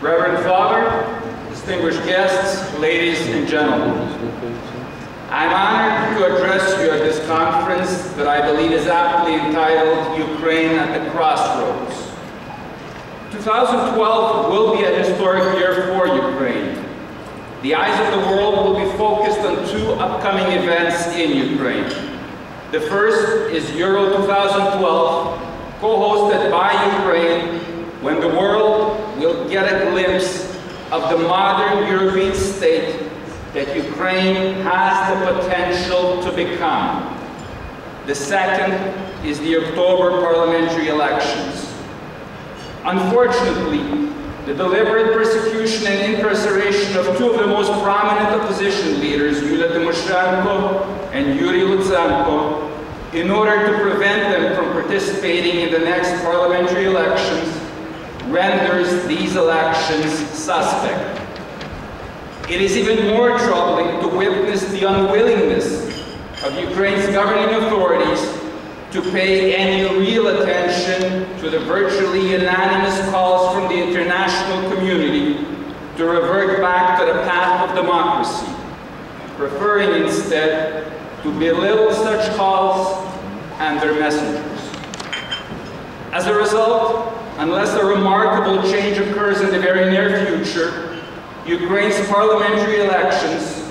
Reverend Father, distinguished guests, ladies and gentlemen, I'm honored to address you at this conference that I believe is aptly entitled Ukraine at the Crossroads. 2012 will be a historic year for Ukraine. The eyes of the world will be focused on two upcoming events in Ukraine. The first is Euro 2012, co-hosted by Ukraine, when the world will get a glimpse of the modern European state that Ukraine has the potential to become. The second is the October parliamentary elections. Unfortunately, the deliberate persecution and incarceration of two of the most prominent opposition leaders, Yulia Tymoshenko and Yuri Lutsenko, in order to prevent them from participating in the next parliamentary elections, renders these elections suspect. It is even more troubling to witness the unwillingness of Ukraine's governing authorities to pay any real attention to the virtually unanimous calls from the international community to revert back to the path of democracy, preferring instead to belittle such calls and their messengers. As a result, unless a remarkable change occurs in the very near future, Ukraine's parliamentary elections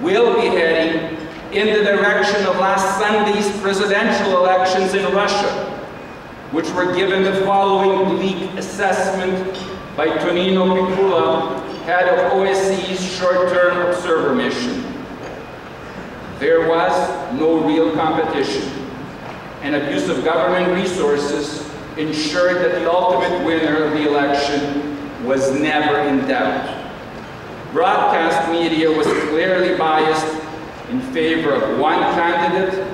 will be heading in the direction of last Sunday's presidential elections in Russia, which were given the following bleak assessment by Tonino Picula, head of OSCE's short-term observer mission. There was no real competition, and abuse of government resources ensured that the ultimate winner of the election was never in doubt. Broadcast media was clearly biased in favor of one candidate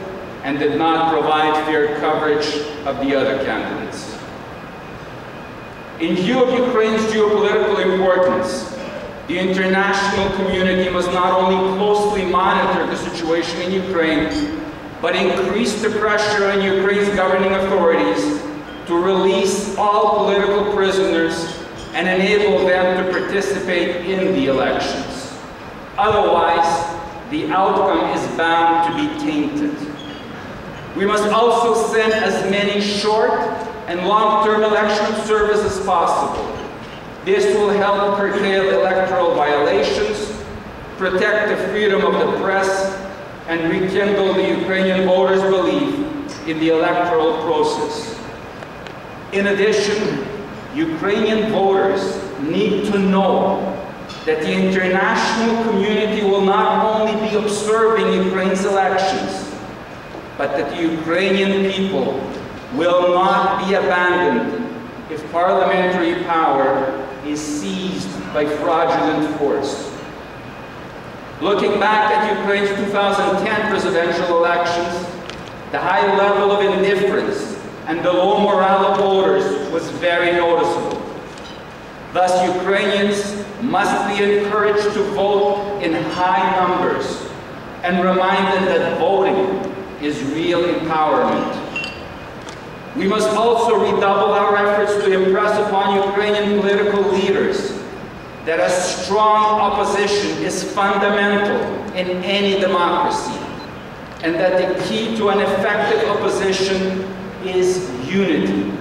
and did not provide fair coverage of the other candidates. In view of Ukraine's geopolitical importance, the international community must not only closely monitor the situation in Ukraine, but increase the pressure on Ukraine's governing authorities to release all political prisoners and enable them to participate in the elections. Otherwise, the outcome is bound to be tainted. We must also send as many short and long-term election observers as possible. This will help curtail electoral violations, protect the freedom of the press, and rekindle the Ukrainian voters' belief in the electoral process. In addition, Ukrainian voters need to know that the international community will not only be observing Ukraine's elections, but that the Ukrainian people will not be abandoned if parliamentary power is seized by fraudulent force. Looking back at Ukraine's 2010 presidential elections, the high level of indifference and the low morale of voters was very noticeable. Thus, Ukrainians must be encouraged to vote in high numbers and reminded that voting is real empowerment. We must also redouble our efforts to impress upon Ukrainian political leaders that a strong opposition is fundamental in any democracy, and that the key to an effective opposition is unity.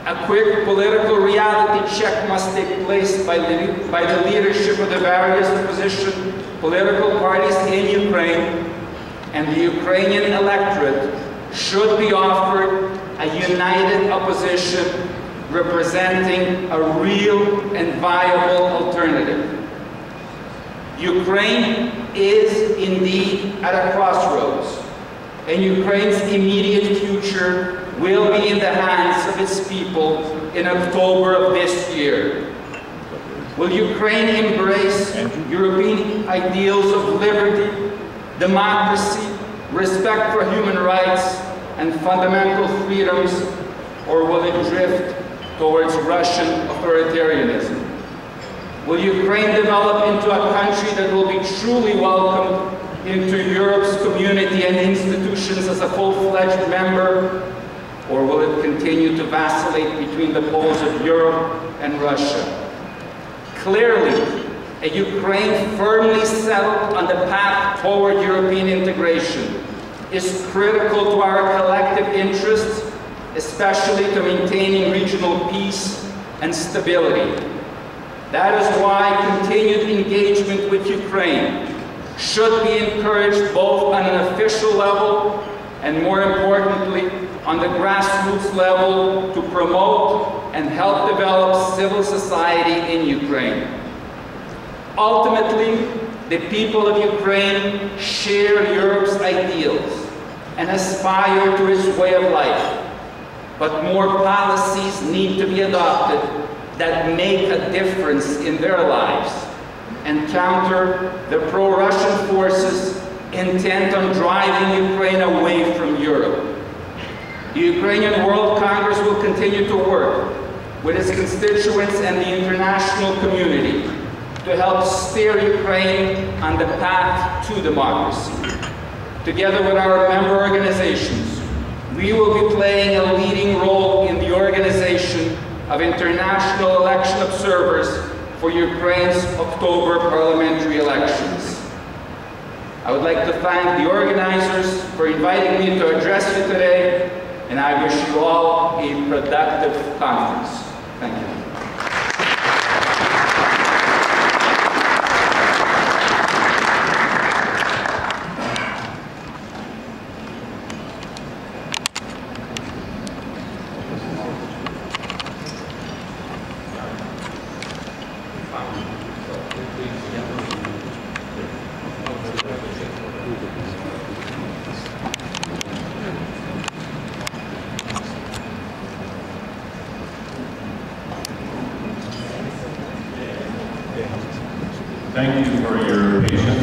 A quick political reality check must take place by the leadership of the various opposition political parties in Ukraine, and the Ukrainian electorate should be offered a united opposition representing a real and viable alternative. Ukraine is indeed at a crossroads, and Ukraine's immediate future will be in the hands of its people in October of this year. Will Ukraine embrace European ideals of liberty, democracy, respect for human rights, and fundamental freedoms, or will it drift towards Russian authoritarianism? Will Ukraine develop into a country that will be truly welcomed into Europe's community and institutions as a full-fledged member, or will it continue to vacillate between the poles of Europe and Russia? Clearly, a Ukraine firmly settled on the path toward European integration is critical to our collective interests, especially to maintaining regional peace and stability. That is why continued engagement with Ukraine should be encouraged both on an official level and, more importantly, on the grassroots level to promote and help develop civil society in Ukraine. Ultimately, the people of Ukraine share Europe's ideals and aspire to its way of life, but more policies need to be adopted that make a difference in their lives and counter the pro-Russian forces intent on driving Ukraine away from Europe. The Ukrainian World Congress will continue to work with its constituents and the international community to help steer Ukraine on the path to democracy. Together with our member organizations, we will be playing a leading role in the organization of international election observers for Ukraine's October parliamentary elections. I would like to thank the organizers for inviting me to address you today, and I wish you all a productive conference. Thank you. Thank you for your patience.